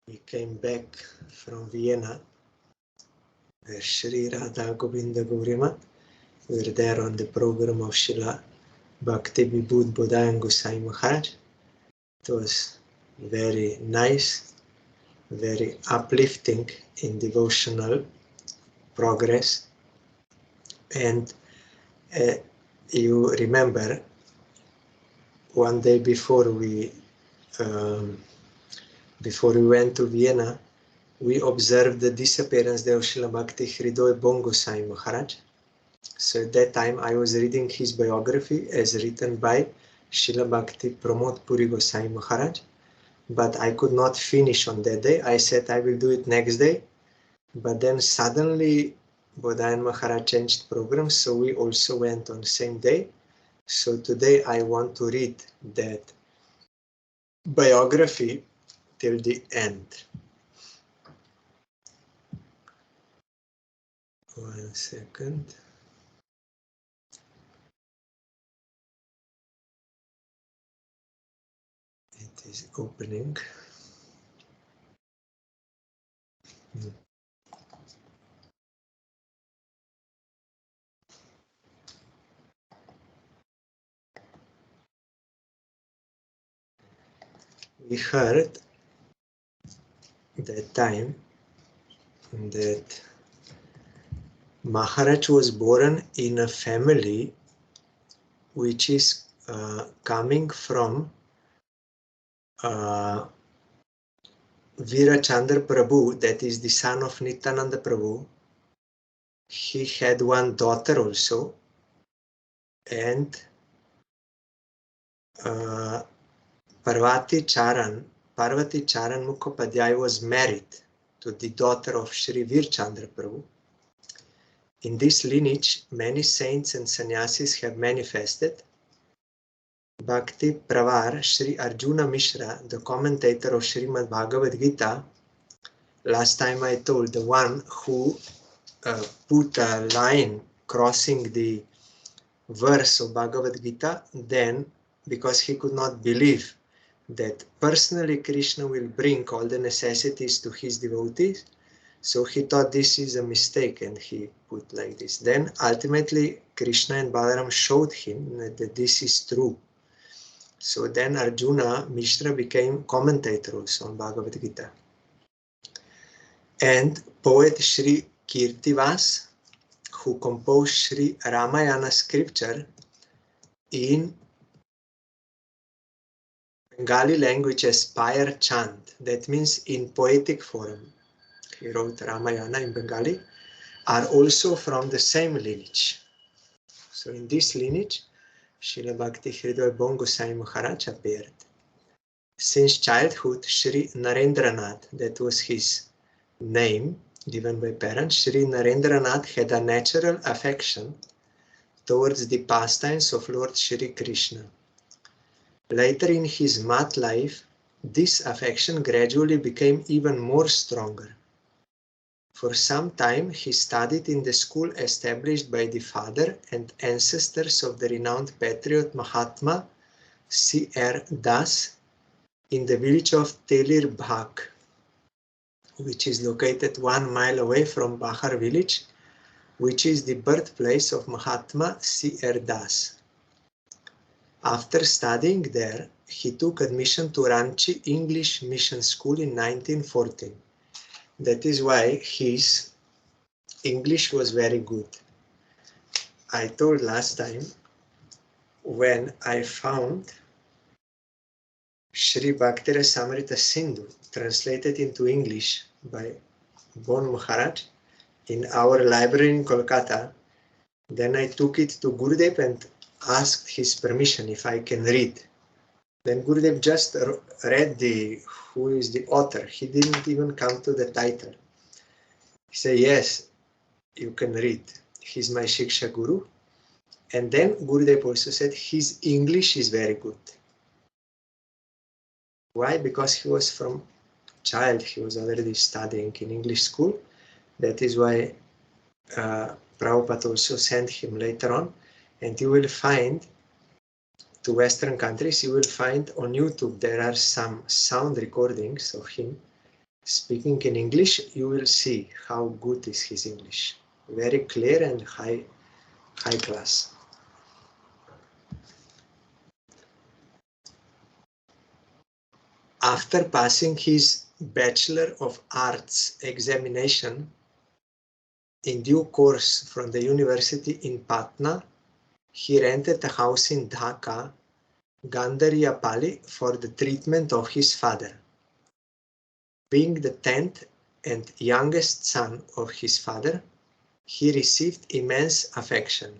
we came back from Vienna, where Sri Radha Govinda Gaurimat. We were there on the program of Srila Bhakti Vibhud Bodhayan Gosai Maharaj. It was very nice, very uplifting in devotional progress. And you remember, one day before we went to Vienna, we observed the disappearance of Srila Bhakti Hridoy Bongosai Maharaj. So at that time I was reading his biography as written by Srila Bhakti Pramod Puri Gosai Maharaj, but I could not finish on that day. I said I will do it next day, but then suddenly Bodhayan Maharaj changed programs, so we also went on the same day. So today I want to read that biography till the end. One second. It is opening. We heard that time that Maharaj was born in a family which is coming from Virachandra Prabhu, that is the son of Nityananda Prabhu. He had one daughter also, and Parvati Charan Mukhopadhyay was married to the daughter of Sri Virchandra Prabhu. In this lineage, many saints and sannyasis have manifested. Bhakti Pravar Sri Arjuna Mishra, the commentator of Srimad Bhagavad Gita, last time I told, the one who put a line crossing the verse of Bhagavad Gita, then because he could not believe that personally Krishna will bring all the necessities to his devotees, so he thought this is a mistake and he put like this. Then ultimately Krishna and Balaram showed him that this is true. So then Arjuna Mishra became commentator also on Bhagavad Gita. And poet Sri Kirtivas, who composed Sri Ramayana scripture in Bengali language as Pyre chant, that means in poetic form. He wrote Ramayana in Bengali, are also from the same lineage. So in this lineage, Srila Bhakti Hridoy Bongosai Maharaj appeared. Since childhood, Sri Narendranath, that was his name given by parents, Sri Narendranath had a natural affection towards the pastimes of Lord Shri Krishna. Later in his mat life, this affection gradually became even more stronger. For some time, he studied in the school established by the father and ancestors of the renowned patriot Mahatma C.R. Das in the village of Telir Bhag, which is located 1 mile away from Bahar village, which is the birthplace of Mahatma C.R. Das. After studying there, he took admission to Ranchi English Mission School in 1914. That is why his English was very good. I told last time, when I found Sri Bhakti Rasamrita Sindhu translated into English by Bon Maharaj in our library in Kolkata, then I took it to Gurudev and asked his permission if I can read. Then Gurudev just read who is the author. He didn't even come to the title. He said, yes, you can read. He's my Shiksha Guru. And then Gurudev also said his English is very good. Why? Because he was from child, he was already studying in English school. That is why Prabhupada also sent him later on. And you will find, to Western countries, you will find on YouTube, there are some sound recordings of him speaking in English, you will see how good is his English. Very clear and high class. After passing his Bachelor of Arts examination in due course from the university in Patna, he rented a house in Dhaka, Gandariyapalli, for the treatment of his father. Being the 10th and youngest son of his father, he received immense affection.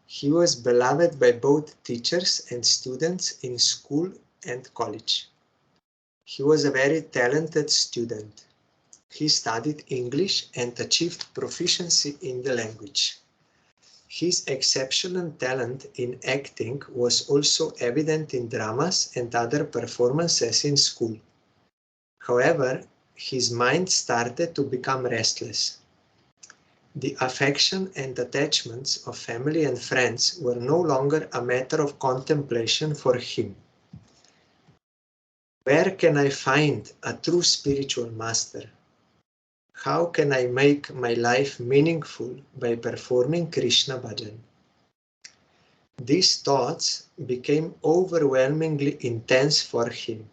He was beloved by both teachers and students in school and college. He was a very talented student. He studied English and achieved proficiency in the language. His exceptional talent in acting was also evident in dramas and other performances in school. However, his mind started to become restless. The affection and attachments of family and friends were no longer a matter of contemplation for him. Where can I find a true spiritual master? How can I make my life meaningful by performing Krishna bhajan? These thoughts became overwhelmingly intense for him.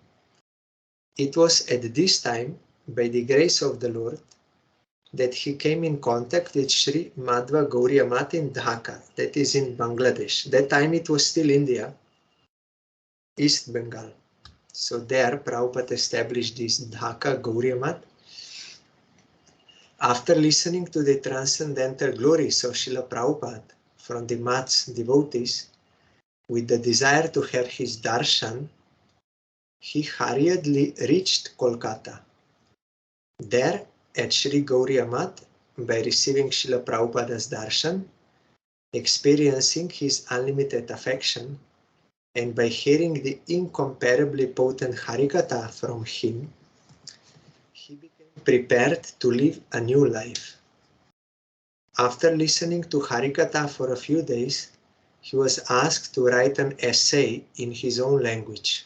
It was at this time, by the grace of the Lord, that he came in contact with Sri Madhva Gauriya Mat in Dhaka, that is in Bangladesh. That time it was still India, East Bengal. So there Prabhupada established this Dhaka Gauriya Mat. After listening to the transcendental glories of Srila Prabhupada from the Mat's devotees, with the desire to have his darshan, he hurriedly reached Kolkata. There, at Sri Gauriya Mat, by receiving Srila Prabhupada's darshan, experiencing his unlimited affection, and by hearing the incomparably potent Harikatha from him, he became prepared to live a new life. After listening to Harikatha for a few days, he was asked to write an essay in his own language.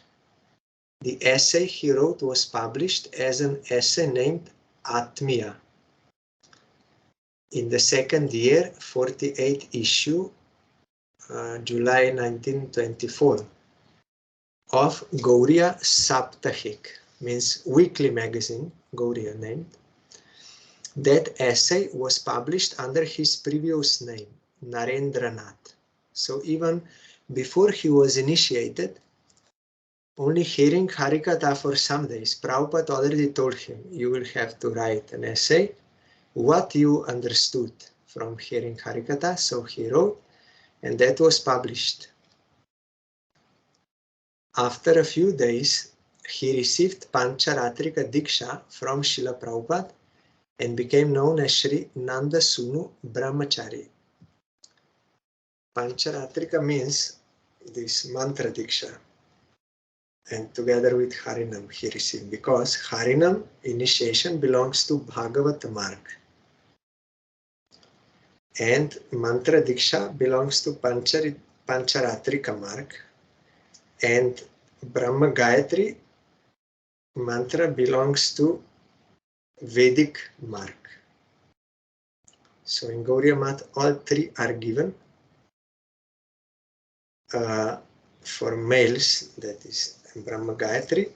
The essay he wrote was published as an essay named Atmiya in the second year, 48th issue, July 1924, of Gauriya Saptahik, means weekly magazine, Gauriya named. That essay was published under his previous name, Narendranath. So even before he was initiated, only hearing Harikatha for some days, Prabhupada already told him, you will have to write an essay, what you understood from hearing Harikatha. So he wrote, and that was published. After a few days, he received Pancharatrika Diksha from Srila Prabhupada and became known as Sri Nanda Sunu Brahmachari. Pancharatrika means this mantra Diksha, and together with Harinam he received, because Harinam initiation belongs to Bhagavat Marg, and mantra Diksha belongs to Pancharatrika Marg, and Brahma Gayatri mantra belongs to Vedic Marg. So in Gauriya Mat, all three are given. For males, that is Brahma Gayatri,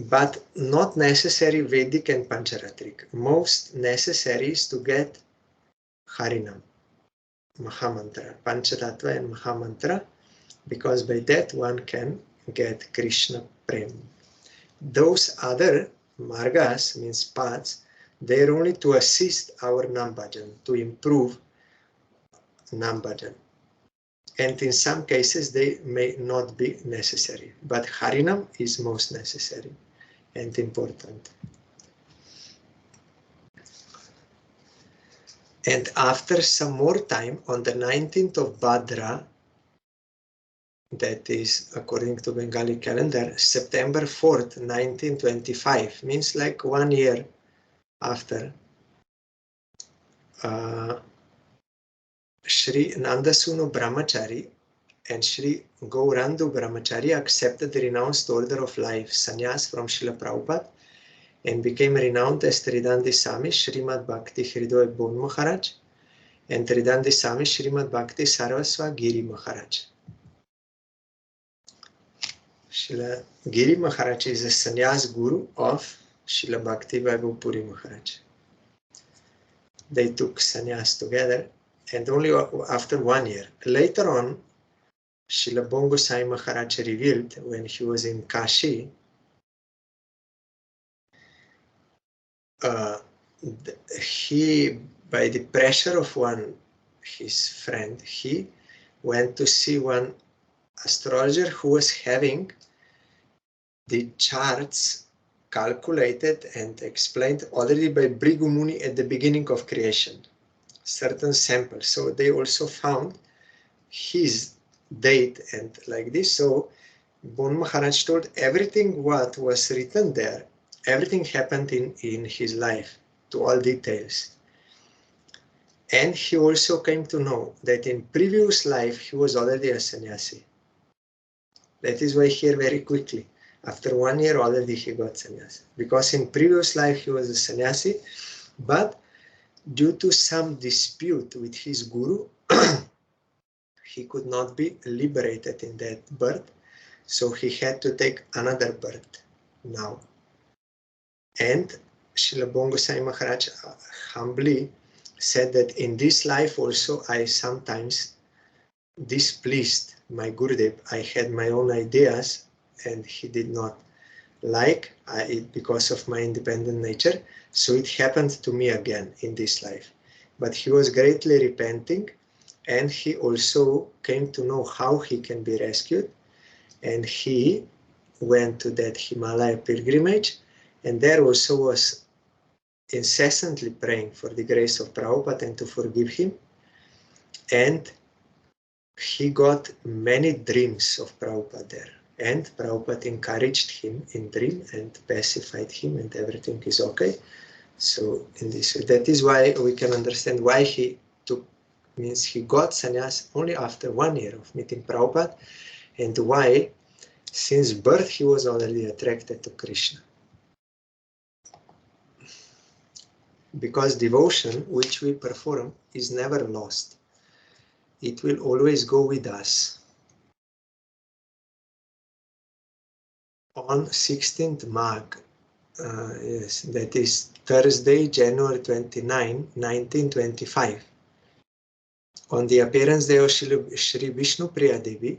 but not necessary Vedic and Pancharatric. Most necessary is to get Harinam, Mahamantra, Panchatattva and Mahamantra, because by that one can get Krishna Prem. Those other margas, means paths, they are only to assist our Nam Bhajan, to improve Nam Bhajan. And in some cases they may not be necessary, but Harinam is most necessary and important. And after some more time, on the 19th of Bhadra, that is according to Bengali calendar, September 4th, 1925, means like 1 year after, Sri Nandasunu Brahmachari and Sri Gaurandu Brahmachari accepted the renounced order of life, sannyas, from Srila Prabhupada, and became renowned as Tridandi Sami Srimad Bhakti Hridoy Bon Maharaj and Tridandi Sami Srimad Bhakti Sarvasva Giri Maharaj. Srila Giri Maharaj is a sannyas guru of Srila Bhakti Vaibhav Puri Maharaj. They took sannyas together, and only after 1 year. Later on, Srila Bongo Sai Maharaj revealed when he was in Kashi, he, by the pressure of his friend, he went to see one astrologer who was having the charts calculated and explained already by Bhrigu Muni at the beginning of creation, certain samples. So they also found his date and like this. So Bon Maharaj told everything what was written there, everything happened in his life to all details. And he also came to know that in previous life he was already a sannyasi. That is why here very quickly, after 1 year already he got sannyasi. Because in previous life he was a sannyasi, but due to some dispute with his guru, he could not be liberated in that birth. So he had to take another birth now. And Srila Bongo Sai Maharaj humbly said that in this life also I sometimes displeased my Gurudev. I had my own ideas and he did not like it because of my independent nature. So it happened to me again in this life. But he was greatly repenting, and he also came to know how he can be rescued. And he went to that Himalaya pilgrimage, and there also was incessantly praying for the grace of Prabhupada and to forgive him. And he got many dreams of Prabhupada there. And Prabhupada encouraged him in dream and pacified him, and everything is okay. So in this way, that is why we can understand why he means he got sannyas only after 1 year of meeting Prabhupada, and why since birth he was already attracted to Krishna. Because devotion which we perform is never lost. It will always go with us. On 16th Magh, yes, that is Thursday, January 29, 1925, on the appearance day of Shri Vishnu Priya Devi,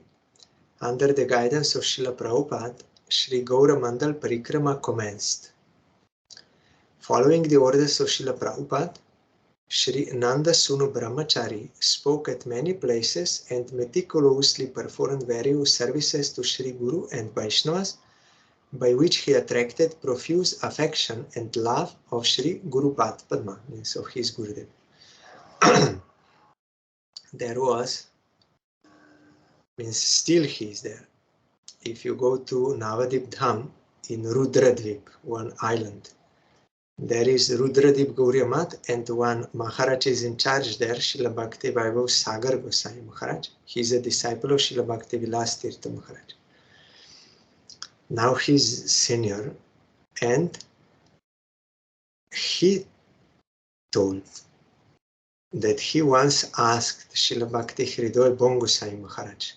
under the guidance of Srila Prabhupada, Shri Gaura Mandal Parikrama commenced. Following the orders of Srila Prabhupada, Shri Nanda Sunu Brahmachari spoke at many places and meticulously performed various services to Shri Guru and Vaishnavas, by which he attracted profuse affection and love of Shri Guru Padma, means of his Gurudev. There was, means still he is there. If you go to Navadip Dham in Rudradvip, one island, there is Rudradip Gauriya Math, and one Maharaj is in charge there, Srila Bhakti Vaibhav Sagar Gosai Maharaj. He is a disciple of Srila Bhakti Vilas Tirtha Maharaj. Now he is senior, and he told that he once asked Srila Bhakti Hridoy Bongo Sai Maharaj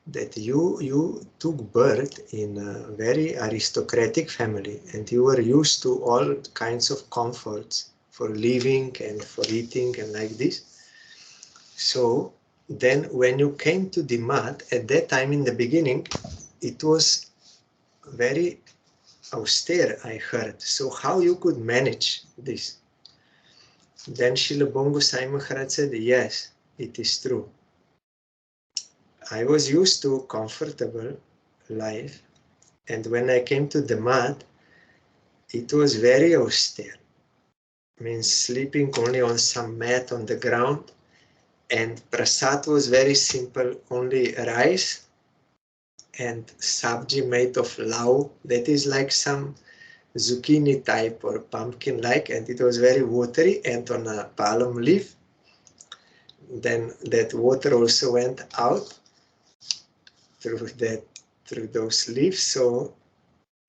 that you took birth in a very aristocratic family and you were used to all kinds of comforts for living and for eating and like this. So then when you came to the mat, at that time in the beginning, it was very austere, I heard. So how you could manage this? Then Srila Bongo Sai Maharaj said, yes, it is true. I was used to comfortable life, and when I came to the mat, it was very austere. Means sleeping only on some mat on the ground, and prasad was very simple, only rice and sabji made of lau, that is like some zucchini type or pumpkin like, and it was very watery and on a palm leaf. Then that water also went out through those leaves. So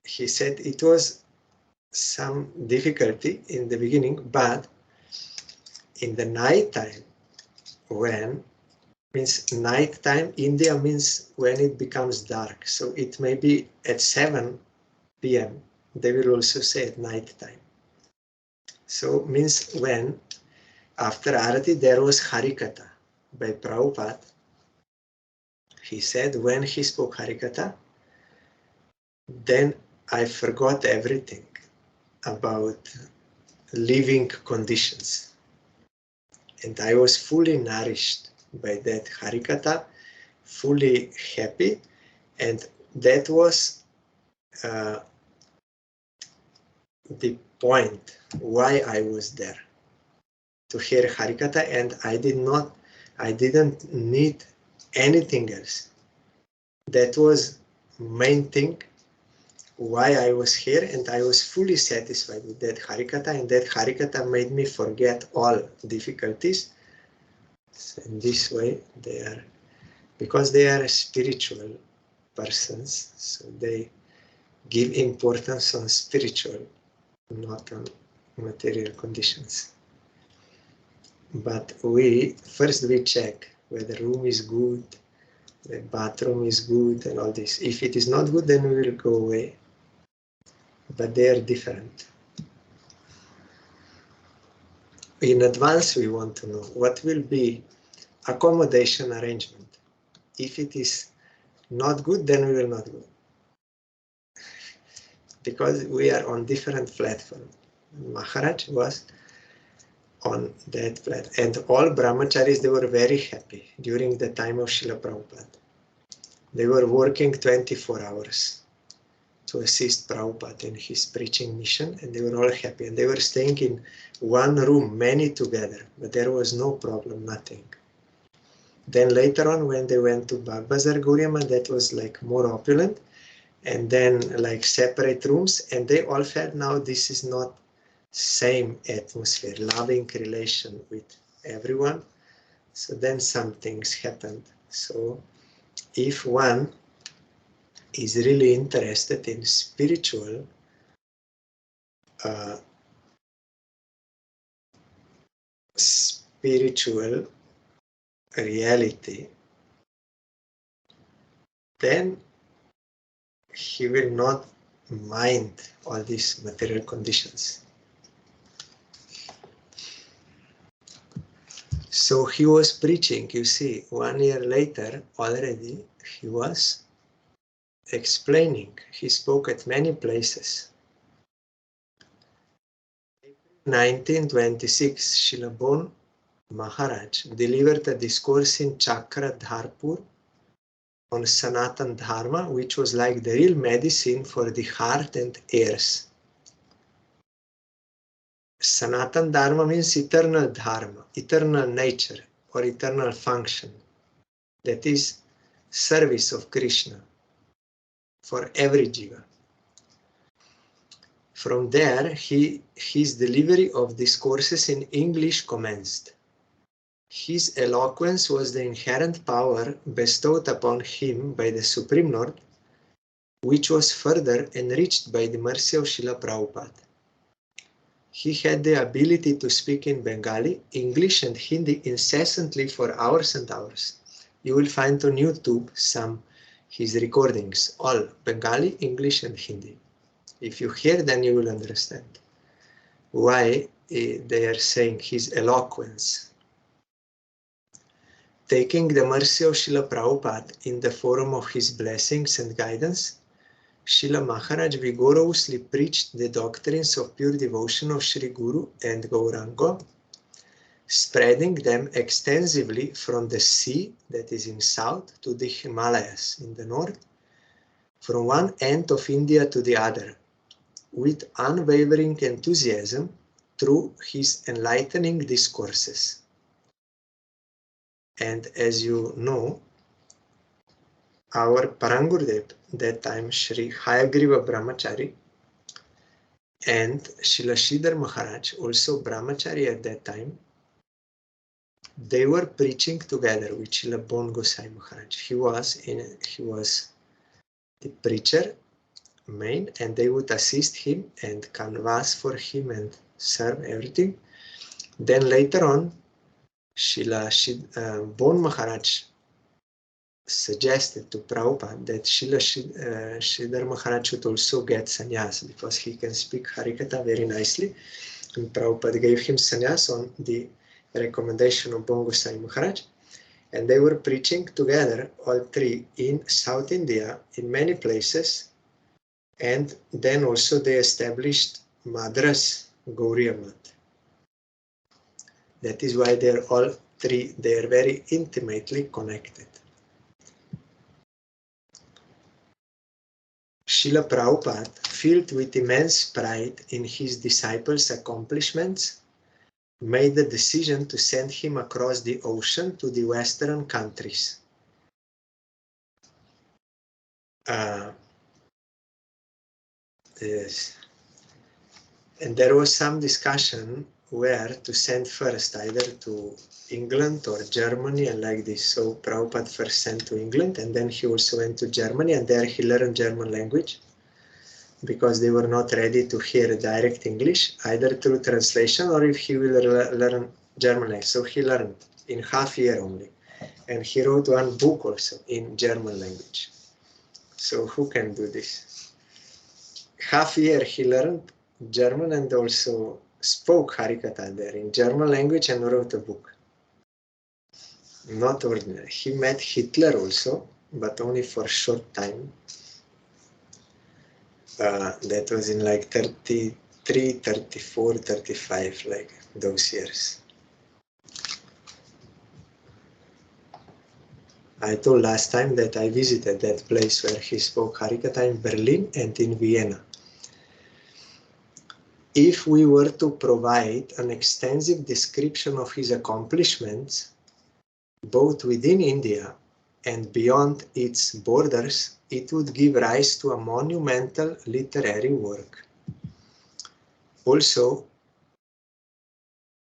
he said it was some difficulty in the beginning, but in the night time, when means night time, India means when it becomes dark. So it may be at 7 p.m. They will also say at night time. So means when after Arati there was Harikatha by Prabhupada. He said when he spoke Harikatha, then I forgot everything about living conditions. And I was fully nourished by that Harikatha, fully happy. And that was the point why I was there, to hear Harikatha, and I didn't need anything else. That was main thing why I was here, and I was fully satisfied with that Harikatha, and that Harikatha made me forget all difficulties. So in this way, because they are spiritual persons, so they give importance on spiritual, not on material conditions. But first we check whether the room is good, the bathroom is good, and all this. If it is not good, then we will go away. But they are different. In advance, we want to know what will be accommodation arrangement. If it is not good, then we will not go. Because we are on different platform. Maharaj was on that platform. And all brahmacharis, they were very happy during the time of Srila Prabhupada. They were working 24 hours to assist Prabhupada in his preaching mission, and they were all happy. And they were staying in one room, many together, but there was no problem, nothing. Then later on, when they went to Bagbazar Guriama, that was like more opulent, and then like separate rooms, and they all felt now this is not same atmosphere, loving relation with everyone. So then some things happened. So if one is really interested in spiritual reality, then he will not mind all these material conditions. So he was preaching, you see, 1 year later already he was explaining. He spoke at many places. 1926, Srila Bon Maharaj delivered a discourse in Chakradharpur on Sanatan Dharma, which was like the real medicine for the heart and ears. Sanatan Dharma means eternal Dharma, eternal nature or eternal function. That is service of Krishna for every jiva. From there, his delivery of discourses in English commenced. His eloquence was the inherent power bestowed upon him by the Supreme Lord, which was further enriched by the mercy of Srila Prabhupada. He had the ability to speak in Bengali, English, and Hindi incessantly for hours and hours. You will find on YouTube his recordings, all Bengali, English, and Hindi. If you hear, then you will understand why they are saying his eloquence. Taking the mercy of Srila Prabhupada in the form of his blessings and guidance, Srila Maharaj vigorously preached the doctrines of pure devotion of Sri Guru and Gauranga, spreading them extensively from the sea, that is in south, to the Himalayas in the north, from one end of India to the other, with unwavering enthusiasm through his enlightening discourses. And as you know, our Parangurudev, that time Sri Hayagriva Brahmachari, and Srila Sridhar Maharaj, also Brahmachari at that time, they were preaching together with Srila Bon Gosai Maharaj. He was the preacher main, and they would assist him and canvass for him and serve everything. Then later on, Bon Maharaj suggested to Prabhupada that Sridhar Maharaj should also get sannyas because he can speak Harikatha very nicely. And Prabhupada gave him sannyas on the recommendation of Bon Goswami Maharaj. And they were preaching together, all three, in South India, in many places. And then also they established Madras Gauriya Math. That is why they're all three, they are very intimately connected. Srila Prabhupada, filled with immense pride in his disciples' accomplishments, made the decision to send him across the ocean to the Western countries. Yes. And there was some discussion where to send first, either to England or Germany and like this. So Prabhupada first sent to England, and then he also went to Germany, and there he learned German language because they were not ready to hear direct English, either through translation or if he will learn German language. So he learned in half year only. And he wrote one book also in German language. So who can do this? Half year he learned German and also spoke Harikatha there in German language and wrote a book. Not ordinary. He met Hitler also, but only for a short time. That was in like 33, 34, 35, like those years. I told last time that I visited that place where he spoke Harikatha in Berlin and in Vienna. If we were to provide an extensive description of his accomplishments, both within India and beyond its borders, it would give rise to a monumental literary work. Also,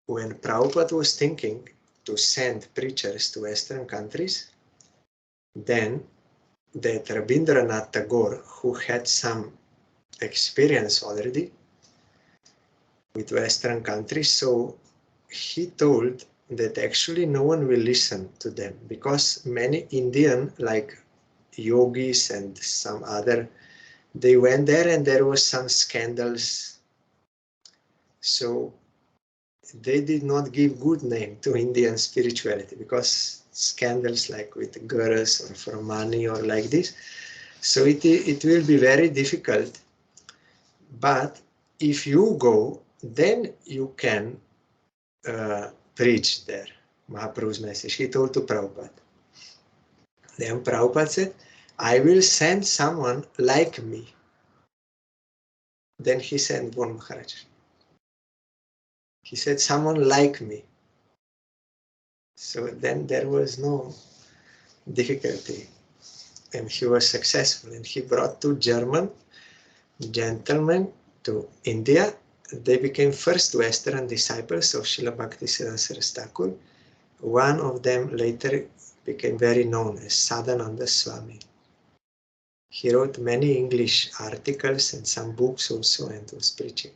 when Prabhupada was thinking to send preachers to Western countries, then that Rabindranath Tagore, who had some experience already with Western countries, so he told that actually no one will listen to them because many Indian, like yogis and some other, they went there and there was some scandals. So they did not give good name to Indian spirituality because scandals like with girls or for money or like this. So it will be very difficult. But if you go, then you can preach there Mahaprabhu's message. He told to Prabhupada. Then Prabhupada said, I will send someone like me. Then he sent Bon Maharaj. He said, someone like me. So then there was no difficulty. And he was successful. And he brought two German gentlemen to India. They became first Western disciples of Srila Bhakti Siddhanta Thakur. One of them later became very known as Sadhananda Swami. He wrote many English articles and some books also and was preaching.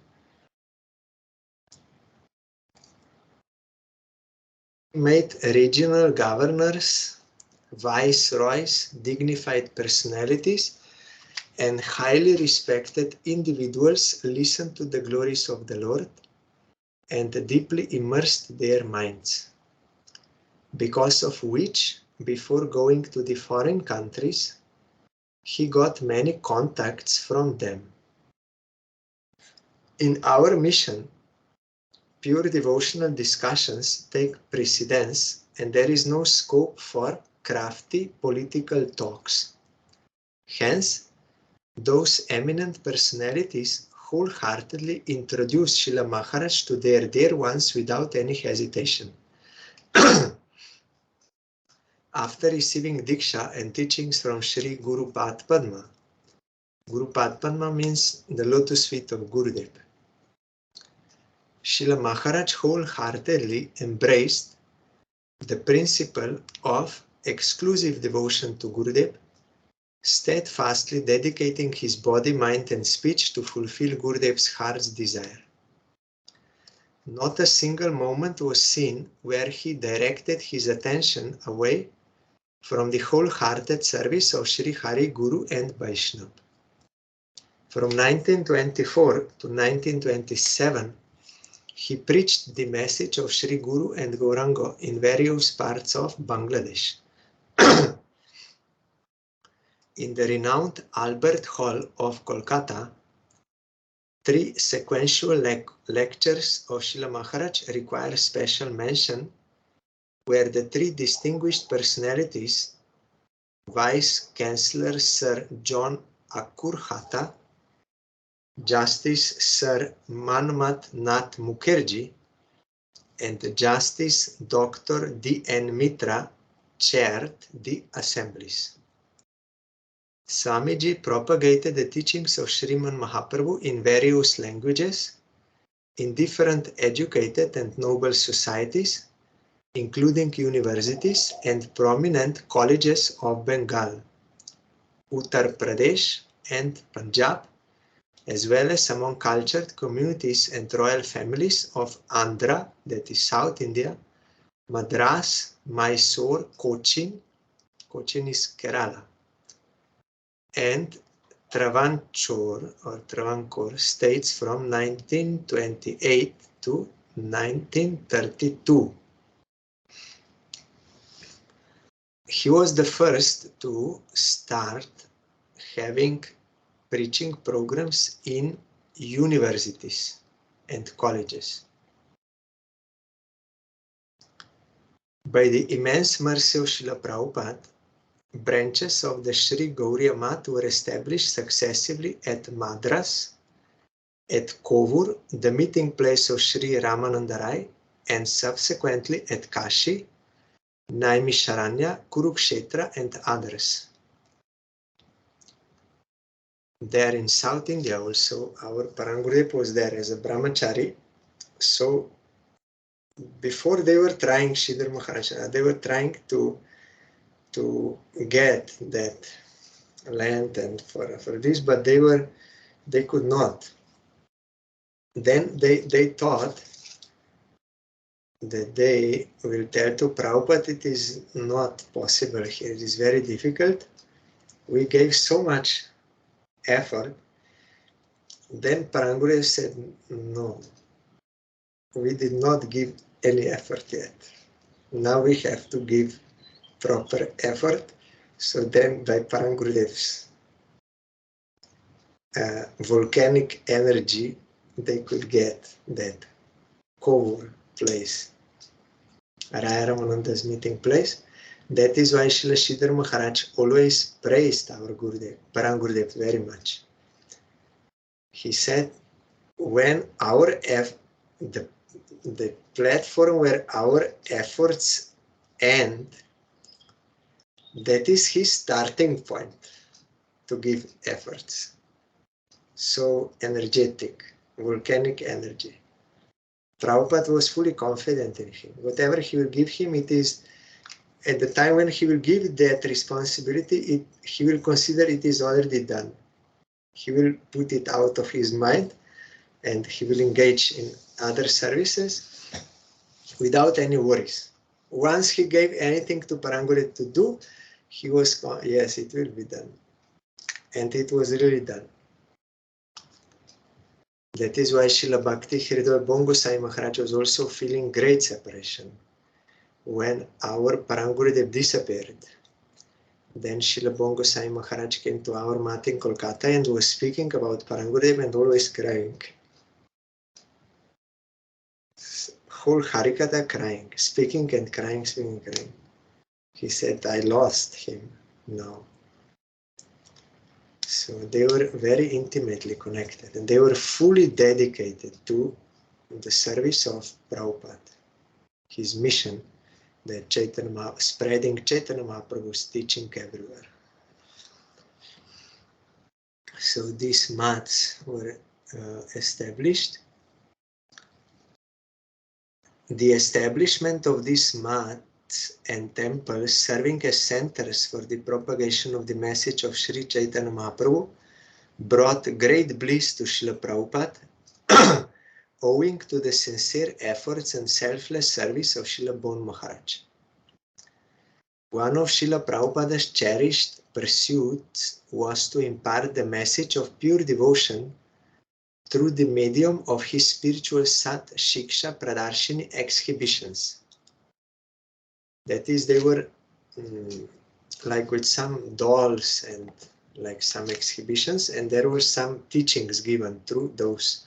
He made regional governors, viceroys, dignified personalities, and highly respected individuals listen to the glories of the Lord and deeply immersed their minds, because of which, before going to the foreign countries, he got many contacts from them. In our mission, pure devotional discussions take precedence and there is no scope for crafty political talks. Hence, those eminent personalities wholeheartedly introduce Srila Maharaj to their dear ones without any hesitation. After receiving Diksha and teachings from Sri Guru Padma means the lotus feet of Gurudev, Srila Maharaj wholeheartedly embraced the principle of exclusive devotion to Gurudev steadfastly dedicating his body, mind and speech to fulfill Gurudev's heart's desire. Not a single moment was seen where he directed his attention away from the wholehearted service of Sri Hari, Guru and Vaishnava. From 1924 to 1927, he preached the message of Sri Guru and Gauranga in various parts of Bangladesh. In the renowned Albert Hall of Kolkata, 3 sequential lectures of Srila Maharaj require special mention, where the 3 distinguished personalities, Vice Chancellor Sir John Akurhata, Justice Sir Manmat Nath Mukherjee, and Justice Dr. D.N. Mitra chaired the assemblies. Swamiji propagated the teachings of Sriman Mahaprabhu in various languages, in different educated and noble societies, including universities and prominent colleges of Bengal, Uttar Pradesh and Punjab, as well as among cultured communities and royal families of Andhra, that is South India, Madras, Mysore, Cochin is Kerala, and Travancore states from 1928 to 1932. He was the first to start having preaching programs in universities and colleges. By the immense mercy of Srila Prabhupada, branches of the Sri Gauriya Math were established successively at Madras, at Kovur, the meeting place of Sri Ramananda Rai, and subsequently at Kashi, Naimisharanya, Kurukshetra, and others. There in South India also, our Parangurudev was there as a brahmachari. So before they were trying Sridhar Maharaj, they were trying to get that land and for this, but they could not. Then they thought that they will tell to Prabhupada it is not possible here, it is very difficult. We gave so much effort. Then Parangurudev said, no, we did not give any effort yet. Now we have to give proper effort. So then by Parangurudev's volcanic energy, they could get that Kovur place, Raya Ramananda's meeting place. That is why Srila Sridhar Maharaj always praised our Gurudev, Parangurudev, very much. He said, when the platform where our efforts end, that is his starting point to give efforts. So energetic, volcanic energy. Prabhupada was fully confident in him. Whatever he will give him, it is, at the time when he will give that responsibility, he will consider it is already done. He will put it out of his mind and he will engage in other services without any worries. Once he gave anything to Parangurudev to do, he was, yes, it will be done. And it was really done. That is why Srila Bhakti Hridoy Bongosai Maharaj was also feeling great separation when our Parangurudev disappeared. Then Srila Bongosai Maharaj came to our mat in Kolkata and was speaking about Parangurudev and always crying. Whole Harikatha crying, speaking and crying, speaking and crying. He said, I lost him now. So they were very intimately connected and they were fully dedicated to the service of Prabhupada, his mission, that spreading Chaitanya Mahaprabhu's teaching everywhere. So these mats were established. The establishment of this mat and temples serving as centers for the propagation of the message of Sri Chaitanya Mahaprabhu brought great bliss to Srila Prabhupada owing to the sincere efforts and selfless service of Srila Bon Maharaj. One of Srila Prabhupada's cherished pursuits was to impart the message of pure devotion through the medium of his spiritual Sat Shiksha Pradarshini exhibitions. That is, they were like with some dolls and like some exhibitions, and there were some teachings given through those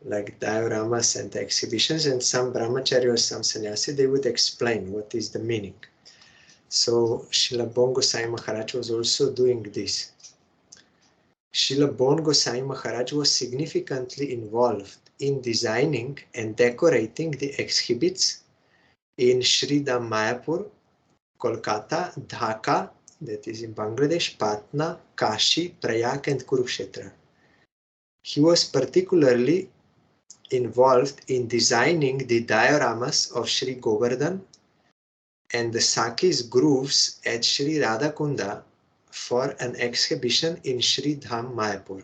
like dioramas and exhibitions, and some brahmachari or some sannyasi, they would explain what is the meaning. So Srila Bon Gosai Maharaj was also doing this. Srila Bon Gosai Maharaj was significantly involved in designing and decorating the exhibits in Sri Dham Mayapur, Kolkata, Dhaka, that is in Bangladesh, Patna, Kashi, Prayag and Kurukshetra. He was particularly involved in designing the dioramas of Sri Govardhan and the Sakis grooves at Sri Radhakunda for an exhibition in Sri Dham Mayapur.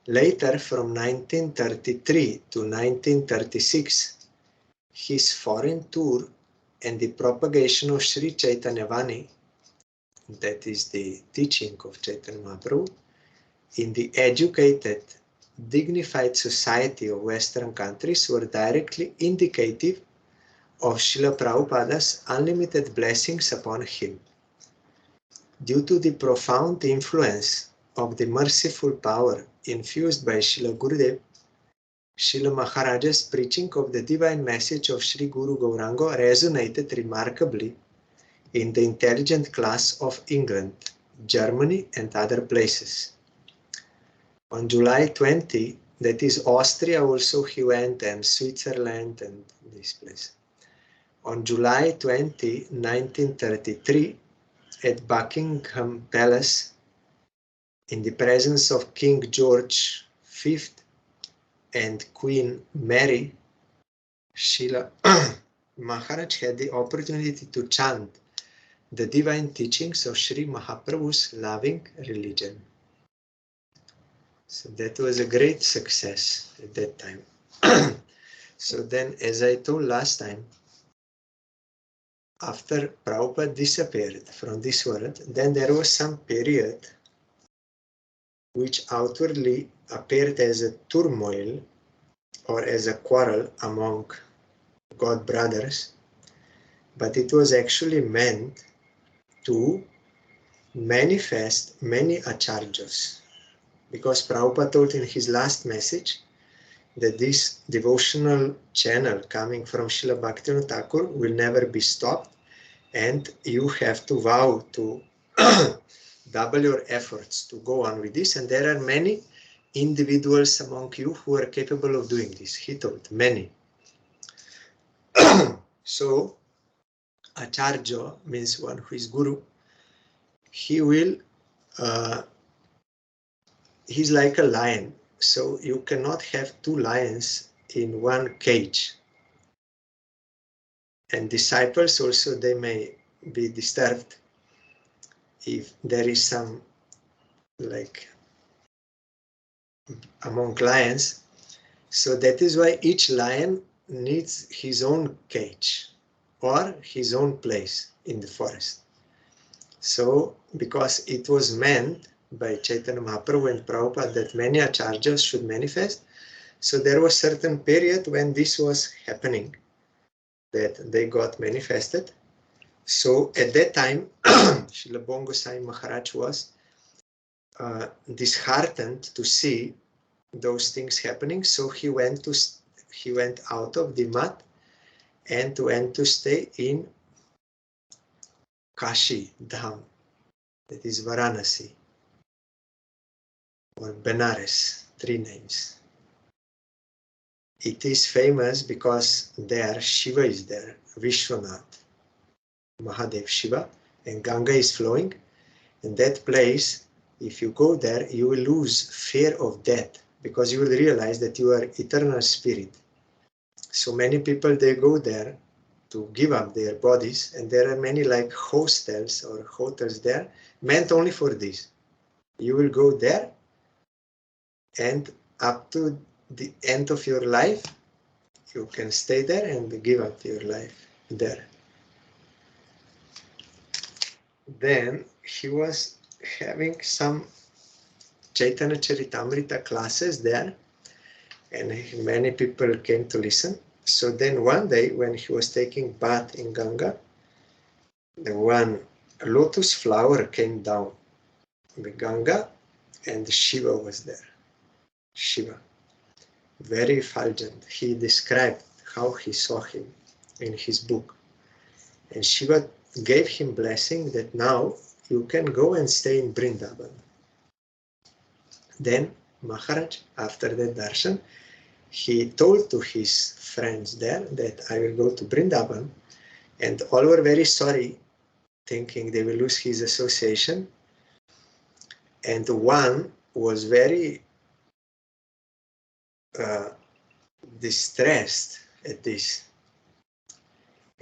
Later, from 1933 to 1936, his foreign tour and the propagation of Sri Chaitanya Vani, that is the teaching of Chaitanya Mahaprabhu, in the educated, dignified society of Western countries were directly indicative of Srila Prabhupada's unlimited blessings upon him. Due to the profound influence of the merciful power infused by Srila Gurudev, Srila Maharaja's preaching of the divine message of Sri Guru Gauranga resonated remarkably in the intelligent class of England, Germany and other places. On July 20, that is Austria also he went, and Switzerland and this place. On July 20, 1933, at Buckingham Palace, in the presence of King George V and Queen Mary, Srila Maharaj had the opportunity to chant the divine teachings of Sri Mahaprabhu's loving religion. So that was a great success at that time. So then, as I told last time, after Prabhupada disappeared from this world, then there was some period which outwardly appeared as a turmoil or as a quarrel among God brothers, but it was actually meant to manifest many acharyas, because Prabhupada told in his last message that this devotional channel coming from Srila Bhaktivinoda Thakur will never be stopped, and you have to vow to double your efforts to go on with this, and there are many individuals among you who are capable of doing this. He told many. So Acharya means one who is Guru. He will, he's like a lion. So you cannot have two lions in one cage. And disciples also, they may be disturbed if there is some, like, among lions. So that is why each lion needs his own cage or his own place in the forest. So, because it was meant by Chaitanya Mahaprabhu and Prabhupada that many acharyas should manifest, so there was a certain period when this was happening, that they got manifested. So at that time, Srila Bon Gosai Maharaj was disheartened to see those things happening. So he went out of the mat and went to stay in Kashi Dham, that is Varanasi or Benares, 3 names. It is famous because there Shiva is there, Vishwanath, Mahadev Shiva, and Ganga is flowing. In that place, if you go there, you will lose fear of death, because you will realize that you are eternal spirit. So many people, they go there to give up their bodies, and there are many like hostels or hotels there, meant only for this. You will go there, and up to the end of your life, you can stay there and give up your life there. Then he was having some Chaitanya Charitamrita classes there, and many people came to listen. So then one day when he was taking bath in Ganga, the one lotus flower came down the Ganga, and Shiva was there. Shiva, very effulgent. He described how he saw him in his book. And Shiva gave him blessing that now you can go and stay in Vrindavan. Then Maharaj, after the darshan, he told to his friends there that I will go to Vrindavan, and all were very sorry, thinking they will lose his association. And one was very distressed at this.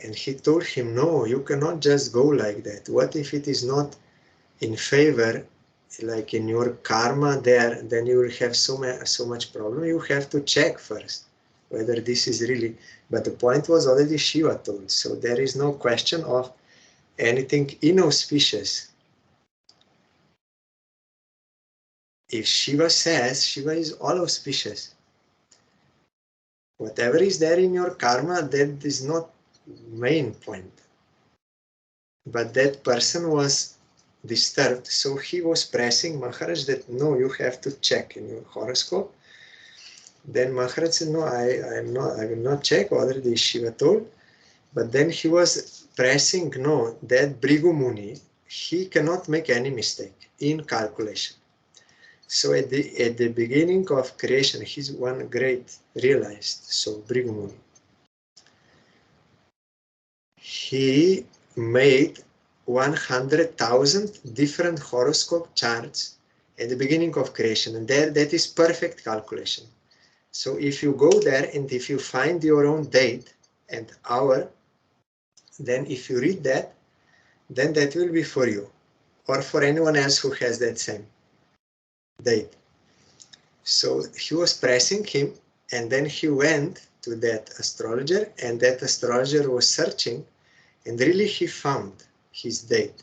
And he told him, no, you cannot just go like that. What if it is not in favor, like in your karma there, then you will have so much problem. You have to check first whether this is really, but the point was already Shiva told, so there is no question of anything inauspicious. If Shiva says, Shiva is all auspicious. Whatever is there in your karma, that is not main point. But that person was disturbed, so he was pressing Maharaj that no, you have to check in your horoscope. Then Maharaj said, no, I will not check, already Shiva told. But then he was pressing, no, that Bhrigu Muni, he cannot make any mistake in calculation. So at the beginning of creation, he's one great realized, so Bhrigu Muni. He made 100,000 different horoscope charts at the beginning of creation, and that is perfect calculation. So if you go there and if you find your own date and hour, then if you read that, then that will be for you or for anyone else who has that same date. So he was pressing him, and then he went to that astrologer, and that astrologer was searching, and really he found his date.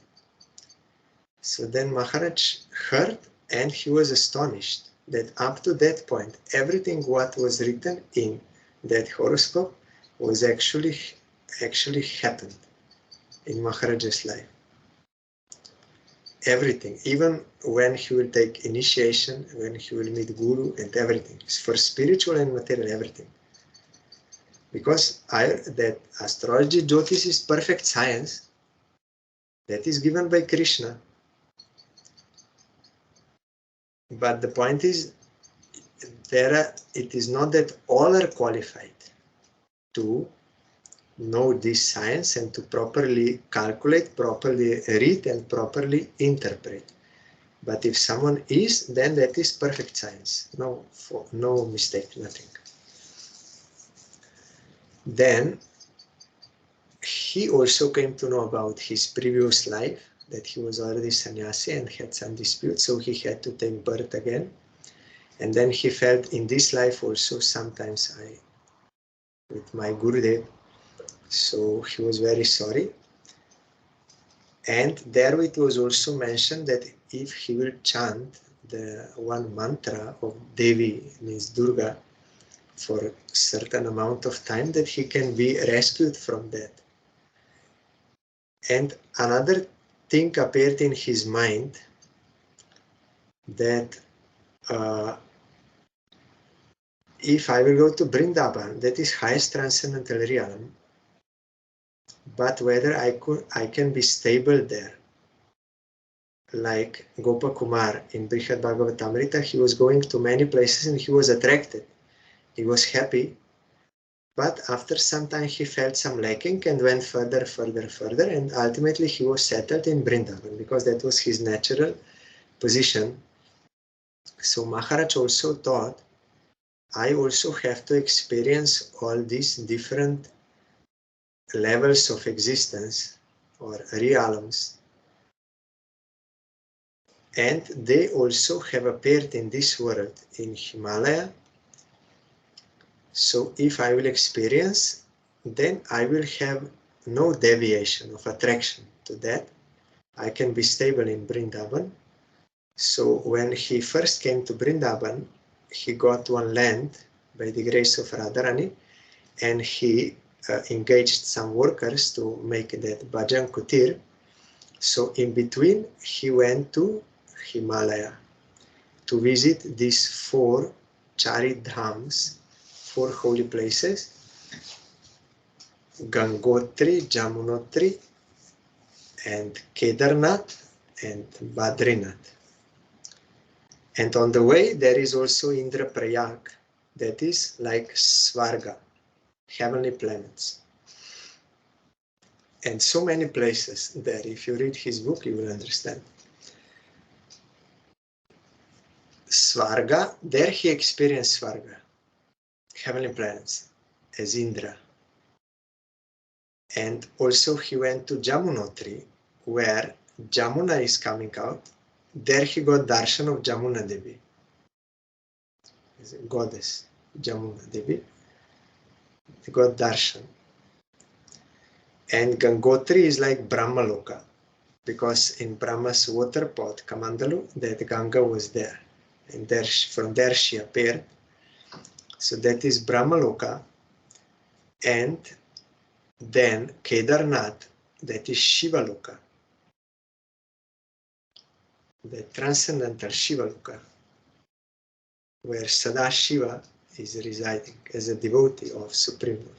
So then Maharaj heard, and he was astonished that up to that point, everything what was written in that horoscope was actually happened in Maharaj's life. Everything, even when he will take initiation, when he will meet Guru and everything, for spiritual and material, everything. Because that astrology, Jyotish is perfect science that is given by Krishna. But the point is, it is not that all are qualified to know this science and to properly calculate, properly read, and properly interpret. But if someone is, then that is perfect science. No mistake, nothing. Then he also came to know about his previous life, that he was already sannyasi and had some dispute, so he had to take birth again. And then he felt in this life also sometimes with my Gurudev, so he was very sorry. And there it was also mentioned that if he will chant the one mantra of Devi, means Durga, for a certain amount of time, that he can be rescued from that. And another thing appeared in his mind, that if I will go to Vrindavan, that is highest transcendental realm, but whether I can be stable there. Like Gopakumar in Brihad Bhagavatamrita, he was going to many places and he was attracted. He was happy, but after some time he felt some lacking and went further, and ultimately he was settled in Vrindavan because that was his natural position. So Maharaj also thought, I also have to experience all these different levels of existence or realms, and they also have appeared in this world in Himalaya. So if I will experience, then I will have no deviation of attraction to that. I can be stable in Vrindavan. So when he first came to Vrindavan, he got one land by the grace of Radharani, and he engaged some workers to make that bhajan kutir. So in between, he went to Himalaya to visit these 4 Charidhams, 4 holy places, Gangotri, Jamunotri, and Kedarnath, and Badrinath. And on the way, there is also Indraprayag, that is like Svarga, heavenly planets. And so many places there. If you read his book, you will understand. Svarga, there he experienced Svarga, heavenly planets, as Indra. And also he went to Jamunotri, where Jamuna is coming out. There he got darshan of Jamuna Devi, goddess Jamuna Devi. He got darshan. And Gangotri is like Brahmaloka, because in Brahma's water pot, Kamandalu, that Ganga was there. And there, from there she appeared. So that is Brahmaloka. And then Kedarnath, that is Shivaloka, the transcendental Shivaloka, where Sadashiva is residing as a devotee of Supreme Lord.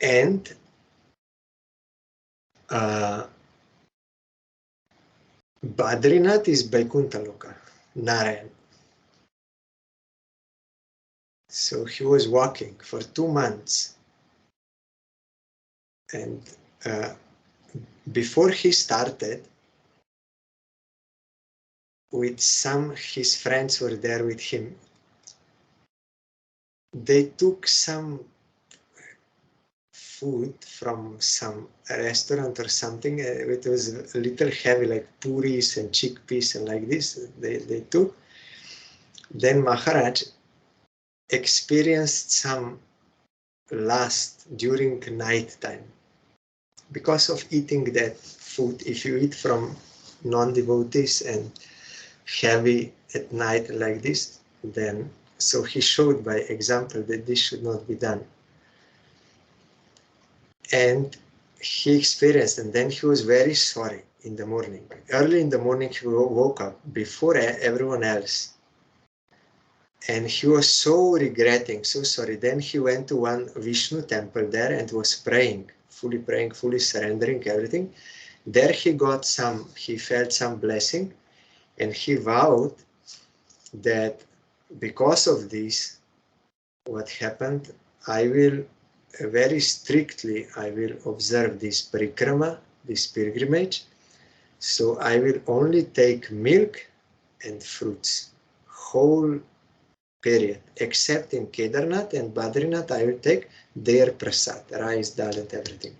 And Badrinath is Vaikuntha Loka, Narayan. So he was walking for 2 months. And before he started, with his friends were there with him. They took some food from some restaurant or something. It was a little heavy, like puris and chickpeas and like this. They took. Then Maharaj experienced some lust during night time because of eating that food. If you eat from non-devotees and heavy at night like this, then so he showed by example that this should not be done. And he experienced, and then he was very sorry in the morning. Early in the morning, he woke up before everyone else. And he was so regretting, so sorry. Then he went to one Vishnu temple there and was praying, fully surrendering everything. There he felt some blessing, and he vowed that because of this, what happened, I will very strictly, I will observe this parikrama, this pilgrimage. So I will only take milk and fruits, whole period, except in Kedarnath and Badrinath, I will take their prasad, rice, dal, and everything.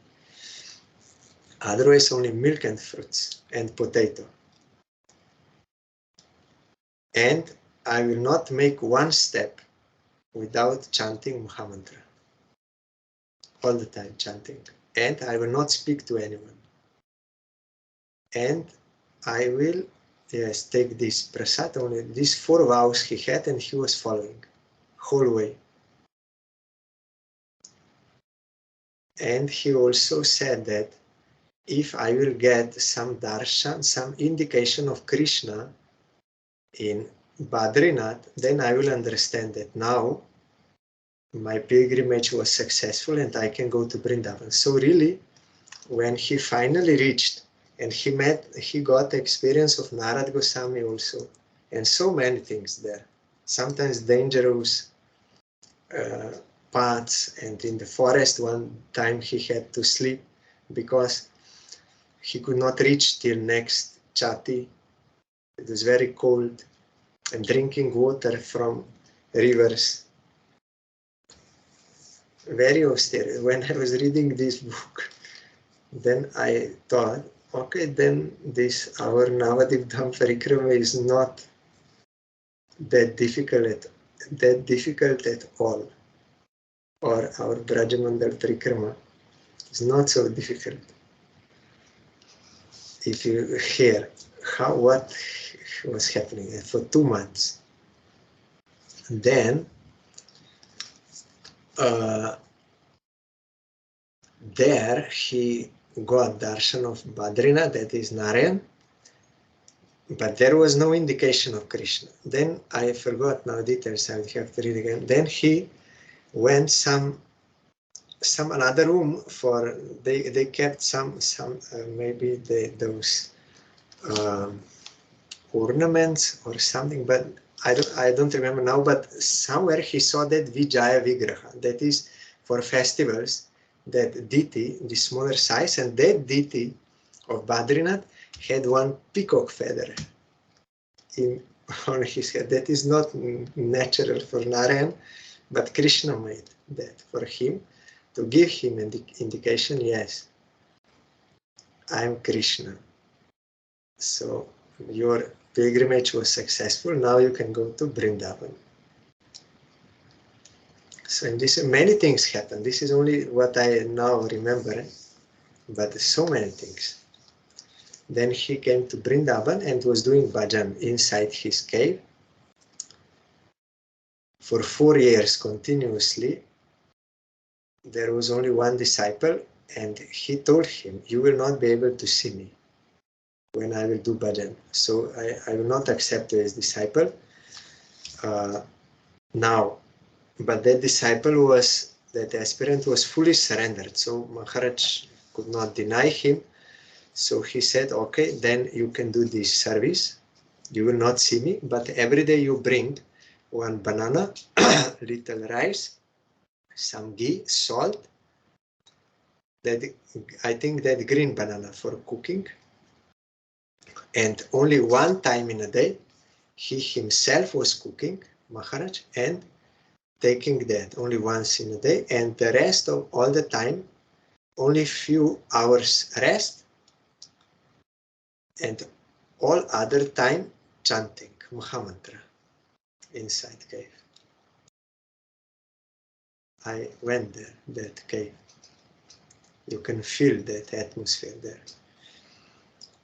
Otherwise, only milk and fruits and potato. And I will not make one step without chanting Mahamantra. All the time chanting. And I will not speak to anyone. And I will, take this prasad, only these 4 vows he had, and he was following whole way. And he also said that if I will get some darshan, some indication of Krishna in Badrinath, then I will understand that now my pilgrimage was successful and I can go to Vrindavan. So really, when he finally reached, and he got the experience of Narad Goswami also, and so many things there. Sometimes dangerous paths, and in the forest one time he had to sleep because he could not reach till next chati. It was very cold, and drinking water from rivers. very austere. When I was reading this book, then I thought, okay, then this our Navadip Dham Parikrama is not that difficult at all, or our Brajamandal Parikrama is not so difficult. If you hear what was happening for 2 months, then there he got darshan of Badrinath, that is Narayan, but there was no indication of Krishna. Then I forgot now details, I would have to read again. Then he went some another room for they kept some maybe those ornaments or something, but I don't remember now. But somewhere he saw that Vijaya Vigraha, that is for festivals, that deity, the smaller size, and that deity of Badrinath had one peacock feather on his head. That is not natural for Narayan, but Krishna made that for him to give him an indication, yes, I am Krishna. So your pilgrimage was successful, now you can go to Vrindavan. So in this, many things happen. This is only what I now remember, but so many things. Then he came to Vrindavan and was doing bhajan inside his cave for 4 years continuously. There was only one disciple, and he told him, you will not be able to see me when I will do bhajan. So I will not accept you as disciple now. But that disciple that aspirant was fully surrendered. So Maharaj could not deny him. So he said, okay, then you can do this service. You will not see me, but every day you bring one banana, little rice, some ghee, salt, I think that green banana for cooking. And only one time in a day, he himself was cooking, Maharaj, and taking that only once in a day, and the rest of all the time, only few hours rest, and all other time chanting Mahamantra inside cave. I went there, that cave. You can feel that atmosphere there.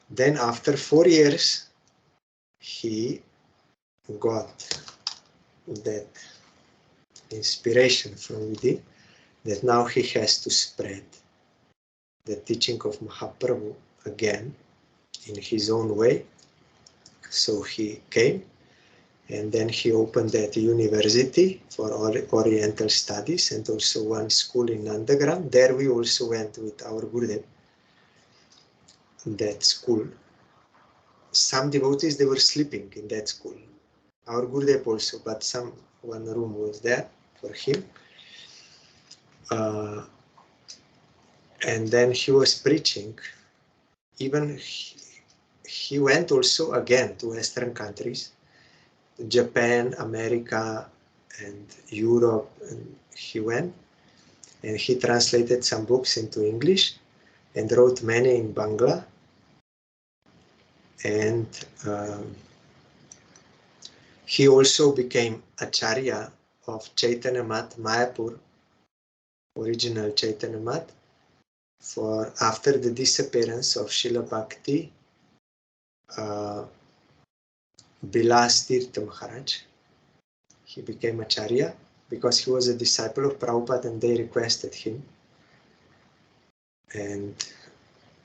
Then after 4 years, he got that inspiration from within that now he has to spread the teaching of Mahaprabhu again in his own way. So he came, and then he opened that university for Oriental studies and also one school in Nandagram. There we also went with our Gurudev, that school. Some devotees, they were sleeping in that school. Our Gurudev also, but one room was there for him. And then he was preaching. Even he went also again to Western countries, Japan, America, and Europe, and he went, and he translated some books into English and wrote many in Bangla. And he also became Acharya of Chaitanya Math, Mayapur, original Chaitanya Math, for after the disappearance of Srila Bhakti, Bilas Tirtha Maharaj. He became Acharya because he was a disciple of Prabhupada and they requested him. And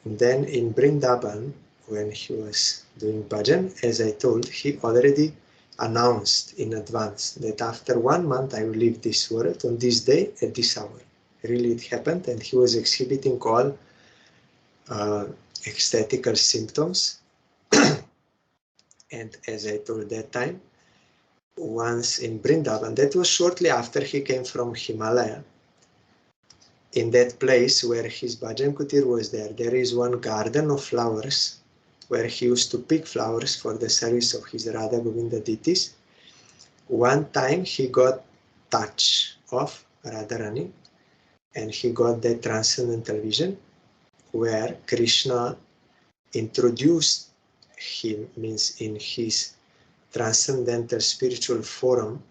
then in Vrindavan, when he was doing bhajan, as I told, he already announced in advance that after 1 month I will leave this world on this day at this hour. Really it happened, and he was exhibiting all ecstatical symptoms. And as I told that time, once in Vrindavan, that was shortly after he came from Himalaya, in that place where his bhajan kutir was there is one garden of flowers where he used to pick flowers for the service of his Radha Govinda deities. One time he got touch of Radharani, and he got that transcendental vision where Krishna introduced him, means in his transcendental spiritual form,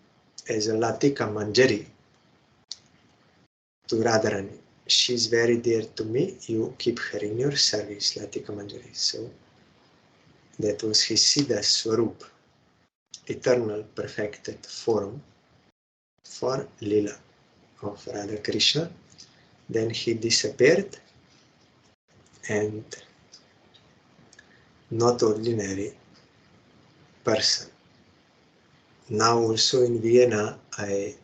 as a Latika Manjari to Radharani. She's very dear to me, you keep her in your service, Latika Manjari. So that was his Siddha Swarup, eternal perfected form for Lila of Radha Krishna. Then he disappeared, and not ordinary person. Now also in Vienna I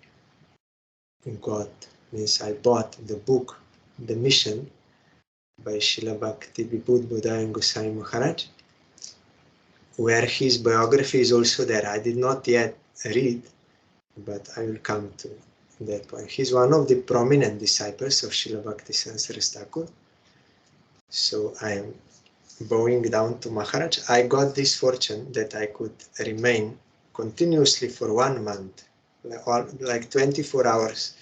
bought the book, The Mission, by Srila Bhakti Bodhayan Goswami Maharaj, where his biography is also there. I did not yet read, but I will come to that point. He's one of the prominent disciples of Srila Bhakti Saraswati Thakur. So I am bowing down to Maharaj. I got this fortune that I could remain continuously for 1 month, like 24 hours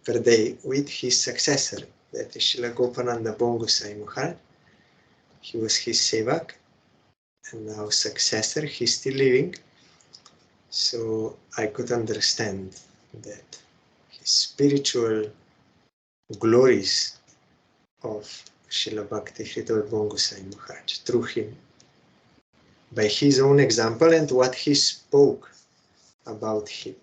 per day, with his successor, that is Srila Gopananda Bongosai Maharaj. He was his sevak, and now successor. He's still living. So I could understand that his spiritual glories of Srila Bhakti Hridoy Bongosai Maharaj through him, by his own example and what he spoke about him.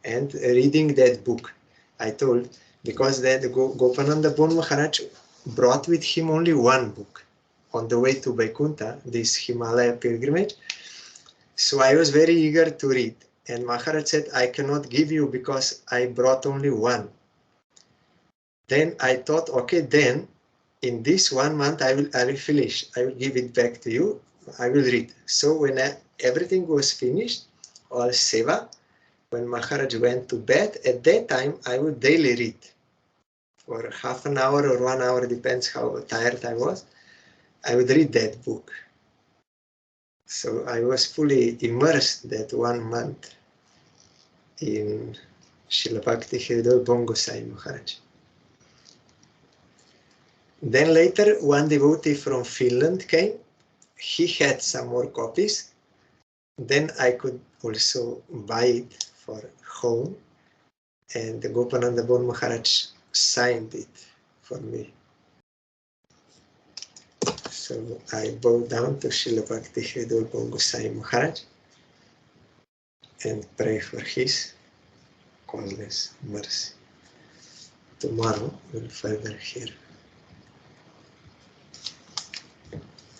And reading that book, I told, because that Gopananda Bon Maharaj brought with him only one book on the way to Vaikuntha, this Himalaya pilgrimage. So I was very eager to read. And Maharaj said, I cannot give you because I brought only one. Then I thought, okay, then in this 1 month I will finish. I will give it back to you. I will read. So when everything was finished, all seva, when Maharaj went to bed, at that time I would daily read for half an hour or 1 hour, depends how tired I was. I would read that book. So I was fully immersed that 1 month in Srila Bhakti Hridoy Bongosai Maharaj. Then later one devotee from Finland came. He had some more copies. Then I could also buy it for home, and the Gopananda Bon Maharaj signed it for me. So I bow down to Srila Bhakti Hridoy Bongosai Maharaj and pray for his causeless mercy. Tomorrow we'll further hear